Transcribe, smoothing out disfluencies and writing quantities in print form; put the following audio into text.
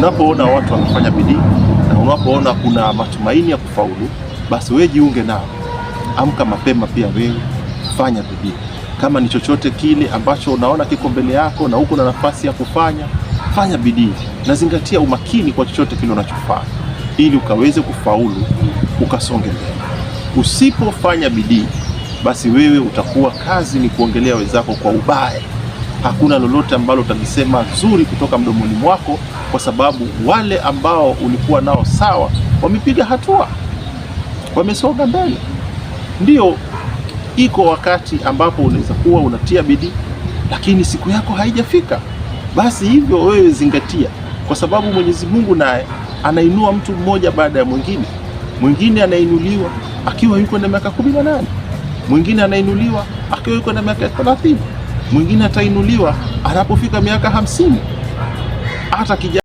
Unapoona watu wanafanya bidii na unapoona kuna matumaini ya kufaulu, basi wewe jiunge nao. Amka mapema pia wewe, fanya bidii. Kama ni chochote kile ambacho unaona kiko mbele yako na uko na nafasi ya kufanya, fanya bidii na zingatia umakini kwa chochote kile unachofanya, ili ukaweze kufaulu, ukasonge mbele. Usipofanya bidii, basi wewe utakuwa kazi ni kuongelea wenzako kwa ubaya. Hakuna lolote ambalo utalisema zuri kutoka mdomoni mwako, kwa sababu wale ambao ulikuwa nao sawa wamepiga hatua, wamesonga mbele. Ndio iko wakati ambapo unaweza kuwa unatia bidii, lakini siku yako haijafika. Basi hivyo wewe zingatia, kwa sababu Mwenyezi Mungu naye anainua mtu mmoja baada ya mwingine. Mwingine anainuliwa akiwa yuko na miaka 18, mwingine anainuliwa akiwa yuko na miaka 30, mwingine atainuliwa anapofika miaka 50. Hata